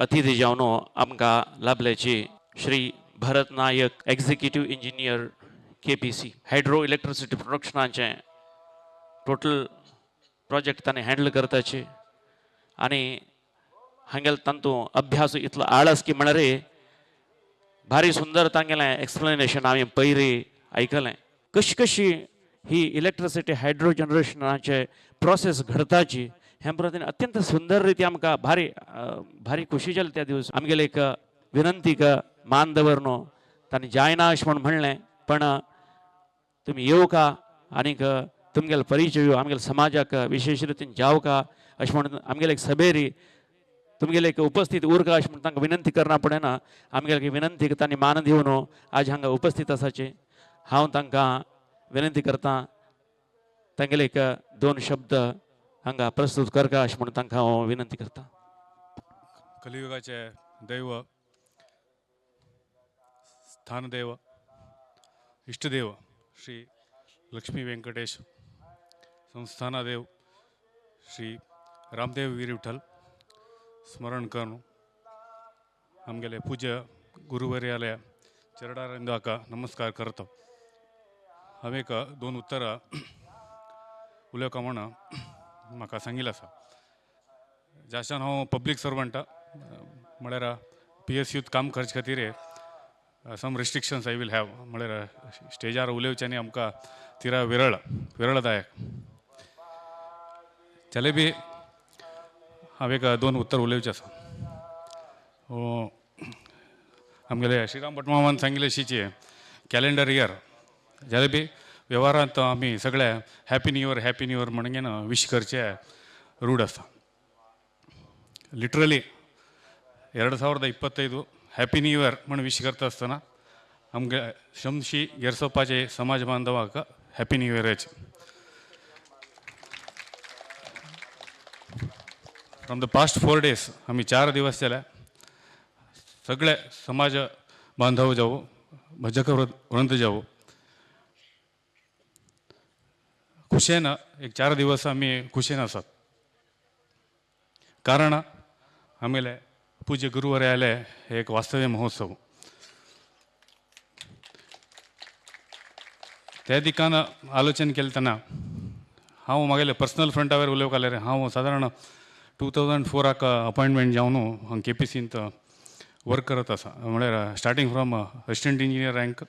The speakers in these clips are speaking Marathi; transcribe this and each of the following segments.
अतिथी जावन आमकां लाभल्याची Shri Bharat Naik executive engineer KPC hydro electricity प्रोडक्शनाचे टोटल प्रोजेक्ट ताणें हँडल करताचे आनी हांगेल तांतू अभ्यास इतलो आळस की म्हळ्यार भारी सुंदर तांगेलें एक्सप्लेनेशन हांवें पयलीं आयकलें कशी कशी ही इलेक्ट्रिसिटी हायड्रो जनरेशनाचे प्रोसेस घडताची हे प्रतीन अत्यंत सुंदर रिती आमकां भारी भारी खुशी जाली त्या दिवस आमगेले एक विनंतीक मान दवरनो तांणी जायना अशें म्हूण म्हणलें पण तुमी येवका आनीक तुमगेलो परिचय आमगेल्या समाजाक विशेष रितीन जावका अशें म्हणून आमगेले एक सभेरी तुमगेले एक उपस्थित उरका अशें म्हणून तांकां विनंती करना पडना आमगेले विनंतीक तांणी मान दिवन आज हांगा उपस्थित आसाचे हांव तांकां विनंती करता तांगेले एक दोन शब्द हांगा प्रस्तुत करता अशें म्हणून तांकां हांव विनंती करता. कलियुगाचे दैव स्थानदेव इष्टदेव श्री लक्ष्मी व्यंकटेश संस्थानादेव श्री रामदेव वीर विठ्ठल स्मरण करून आमगेले पूज्य गुरुवर्यालय चरणारेंद हाका नमस्कार करता. हांवें एक दोन उतरां उलोवका म्हण म्हाका सांगिल्लें आसा. ज्याच्यान हांव पब्लीक सर्वंट म्हळ्यार PSUत काम करचे खातीर सम रिस्ट्रिक्शन्स आय वील हॅव म्हळ्यार स्टेजार उलोवच्यांनी आमकां तिरा विरळदायक जाल्यार बी हांवें एक दोन उत्तर उलोवचें आसा. आमगेले श्रीराम भट मामान सांगिल्ले शीचे कॅलेंडर इयर जाल्यार बी व्यवहारांत आमी सगळे हॅपी न्यू इयर म्हणून विश करचे रूढ आसा. लिटरली 2025 हॅपी न्यू इयर म्हणून विश करता आसतना आमगे शमशी गेरसोपाचे समाज बांधवाक हॅपी न्यू इयराचे. फ्रॉम द पास्ट 4 days आमी 4 दिवस जाल्या सगळे समाज बांधव जावं भजक वृंद जावं खुशेन एक 4 दिवस आमी खुशेन आसात. कारण आमगेले पूज्य गुरुवर्यालय हे एक वास्तव्य महोत्सव. त्या दिकान आलोचन केले तेन्ना हांव म्हागेले पर्सनल फ्रंटावेर उलोवंक लागलें. हांव सादारण 2004 अपॉयंटमेंट जावन हांव KPCंत वर्क करत आसा. म्हळ्यार starting from assistant engineer rank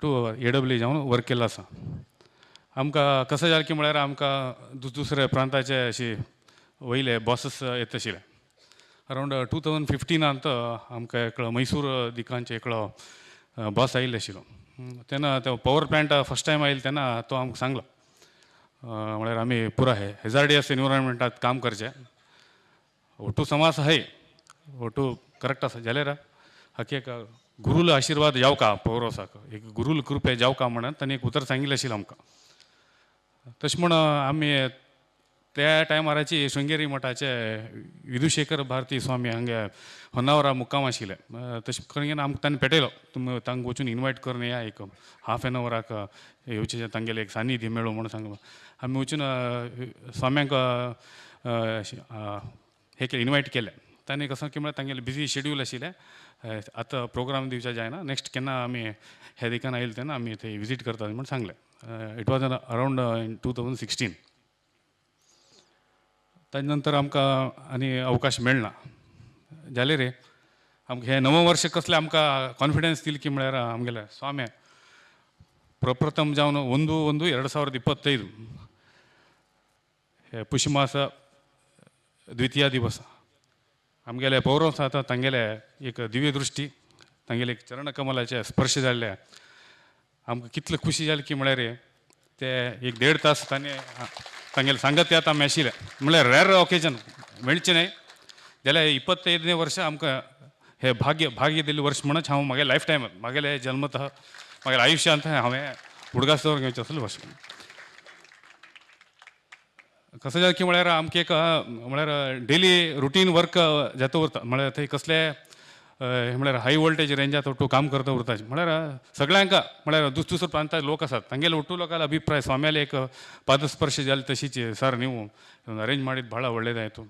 to AWE जावन वर्क केला आसा. आमकां कशें जालें की म्हळ्यार आमकां दुसऱ्या प्रांताचे अशी वयले बॉसस येत आशिल्ले. अरावंड 2015 आमकां एकलो मैसूर दिकांचे एकलो बॉस आयिल्लो आशिल्लो. तेन्ना तो पॉवर प्लांट फर्स्ट टायम आयिल्लो तेन्ना तो आमकां सांगलो म्हळ्यार आमी पुरा हेजार्डियस एनवायरमेंटांत काम करचें. ओटू समाज आहाय ओटू करेक्ट आसा जाल्यार हाका एक गुरुल आशिर्वाद जावका पौरोसाक एक गुरुल कृपे जावका म्हणून ताणें एक उतर सांगिल्लें आशिल्लें आमकां. तशें म्हण आमी त्या टायमाराची शृंगेरी मठाचे विधुशेखर भारती स्वामी हांगे होन्नावरा मुक्काम आशिल्ले. तशें करून आमकां ताणें पेटयलो तुमी तांकां वचून इनवायट करून या एक हाफ एन अवराक येवचें तांगेलें एक सान्निध्य मेळो म्हणून सांगलो. आमी वचून स्वाम्यांक हे केलें इनवायट केलें. ताणें कसो की म्हळ्यार तांगेलें बिजी शेड्यूल आशिल्लें आतां प्रोग्राम दिवचें जायना नेक्स्ट केन्ना आमी ह्या दिकान आयले तेन्ना आमी थंय विजीट करतात म्हूण सांगलें. It was around in 2016. ताजे नंतर आमकां आनी अवकाश मेळना जाल्यार आमकां हें नवं वर्स कसलें आमकां कॉन्फिडन्स दिली की म्हळ्यार आमगेले स्वामी प्रप्रथम जावन 1/1/2025 हे पुष्यमास द्वितीय दिवस आमगेले पौरव आतां तांगेले एक दिव्य दृश्टी तांगेले एक चरणकमलाचे स्पर्श जाल्ले आमकां कितले खुशी जाली की म्हळ्यार ते एक 1.5 तास तांगेले सांगत आतां आमी आशिल्ले म्हळ्यार रॅर ऑकेजन मेळचें न्हय जाल्यार 25वें वर्स आमकां हे भाग्य दिल्लें वर्स म्हणून हांव म्हागे लायफ टायम म्हागेले जल्मतः म्हागे आयुश्यांत हांवें उडगासवर घेवचें असलें वर्स. कसं जालें की म्हळ्यार आमकां एक म्हळ्यार डेली रुटीन वर्क जाता उरता म्हळ्यार थंय कसले म्हळ्यार हाय वोल्टेज रेंजात ओटू काम करता उरताचे म्हळ्यार सगळ्यांक म्हळ्यार दुसरे प्रांताचे लोक आसात तांगेले ओटू लोकांचे अभिप्राय स्वाम्याले एक पादस्पर्श जाले तशीच सर ನೀವು ಅರೇಂಜ್ ಮಾಡಿದ್ದು ಭಾಳ ಒಳ್ಳೆಯದಾಯಿತು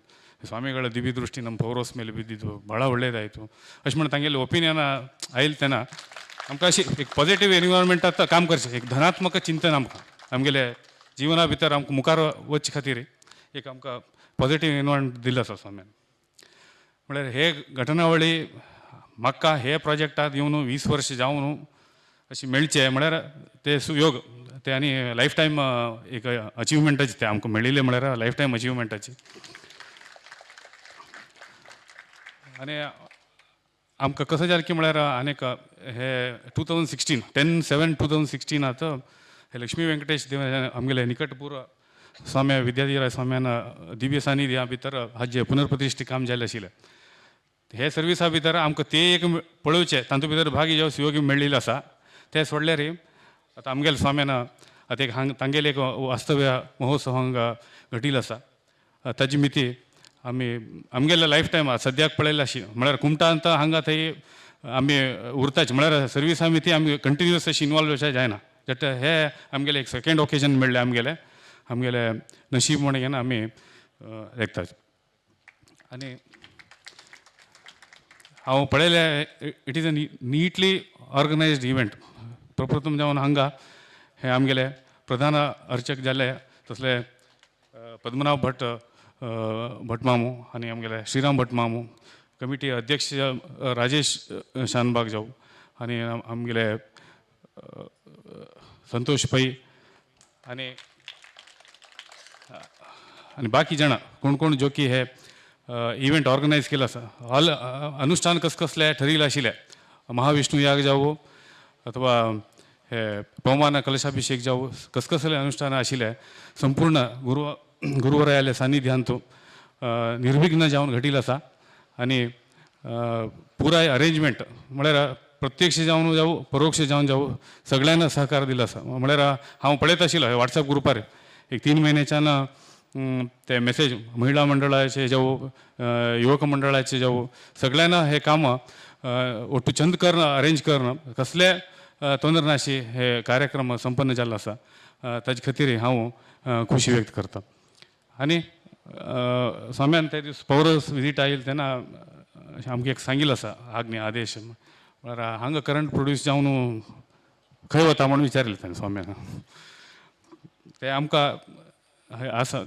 ಸ್ವಾಮಿಗಳ ದಿವ್ಯ ದೃಷ್ಟಿ ನಮ್ಮ ಪೌರೋಸ್ ಮೇಲೆ ಬಿದ್ದಿದ್ದು ಭಾಳ ಒಳ್ಳೇದಾಯಿತು अशें म्हणून तांगेले ओपिनियन आयिल्लें तेन्ना आमकां अशी एक पॉझिटिव्ह एनवायरमेंटांत काम करचें एक धनात्मक चिंतन आमगेले जिवना भितर आमकां मुखार वचचे खातीर एक आमकां पॉझिटिव्ह एनवायरमेंट दिल्लो आसा स्वाम्यान म्हळ्यार हे घटनावळी म्हाका हे प्रोजेक्टांत येवन 20 वर्सां जावन अशी मेळचे म्हळ्यार ते सुयोग ते आनी लायफ टायम एक अचिवमेंटाची ते आमकां मेळिल्ले म्हळ्यार लायफ टायम अचिवमेंटाची आनी आमकां कसं जालें की म्हळ्यार आनीक हे 2016 10/7/2016 हे लक्ष्मी वेंकटेश देव आमगेले निकटपूर स्वामी विद्याधीराज स्वाम्यान दिव्य सानिध्या भितर हाजे पुनर्प्रतिश्ठे काम जाल्लें आशिल्लें हे सर्विसा भितर आमकां ते एक पळोवचें तातूंत भितर भाग जो सुयोगी मेळिल्लो आसा ते सोडल्यार आतां आमगेले स्वाम्यान आतां एक तांगेले एक वास्तव्य महोत्सव हांगा घटिल्लो आसा ताजी मिती आमी आमगेले लायफ टायम सद्याक पळयला अशी म्हळ्यार कुमटांत हांगा थंय आमी उरताचे म्हळ्यार सर्विसा मिती आमी कंटिन्युअस अशी इनवॉल्व अशें जायना बट हे आमगेले एक सेकेंड ओकेजन मेळ्ळें आमगेले नशीब म्हणून घेवन आमी देखतात आनी हांव पळयलें it is a neatly organised event प्रप्रथम जावन हांगा हे आमगेले प्रधान अर्चक जाल्ले तसले पद्मनाभ भट मामू आनी आमगेले श्रीराम भट मामू कमिटी अध्यक्ष राजेश शानबाग जाऊ आनी आमगेले संतोष पै आनी बाकी जाण कोण जो की हे इव्हेंट ऑर्गनायज केला आसा ऑल अनुष्ठान कसले ठरिल्ले आशिल्ले महाविष्णू याग जावं अथवा हे पवमान कलशाभिषेक जावं कसले अनुष्ठान आशिल्ले संपूर्ण गुरुवरायाले सानिध्यांत निर्विघ्न जावन घटिल्लो आसा आनी पुराय अरेंजमेंट म्हळ्यार प्रत्यक्ष जावन जावं परोक्ष जावन जावं सगळ्यांना सहकार दिलो आसा म्हळ्यार हांव पळयत आशिल्लो वॉट्सॅप ग्रुपार एक 3 म्हयन्याच्यान ते मेसेज महिला मंडळाचे जावं युवक मंडळाचे जावं सगळ्यांना हे काम ಒಟ್ಟು ಚಂದ ಕರ್ನ ಅರೇಂಜ್ ಕರ್ನ कसले ತೊಂದರೆ नाशी हे कार्यक्रम संपन्न जाल्लो आसा ताजे खातीर हांव खुशी व्यक्त करता आनी स्वाम्यान ते दीस पौरस विजीट आयिल्ले तेन्ना आमकां एक सांगिल्लो आसा आज्ञा आदेश म्हळ्यार हांगा करंट प्रोड्यूस जावन खंय वता म्हणून विचारिल्लें ताणें स्वाम्यान ते आमकां आसा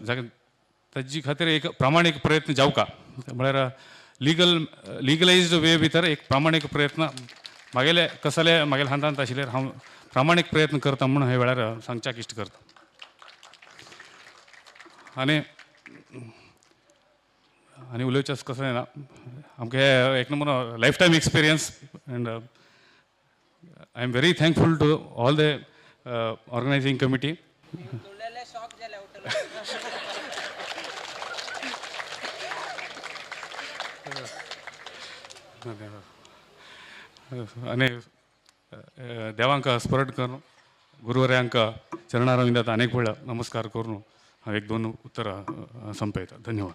ताजे खातीर एक प्रामाणीक प्रयत्न जावका म्हळ्यार लिगलायज्ड वे भितर एक प्रामाणीक प्रयत्न म्हागेले कसले म्हागेल्या हातांत आशिल्ले हांव प्रामाणीक प्रयत्न करता म्हणून हे वेळार सांगच्याक इश्ट करता आनी उलोवचें कसलें ना आमकां हे एक number life time experience and I am very thankful to all the organising committee आनी देवांक स्मरण करून गुरुवर्यांक चरणारविंदात अनेक वेळा नमस्कार करून हांव 1-2 उत्तरां संपयता धन्यवाद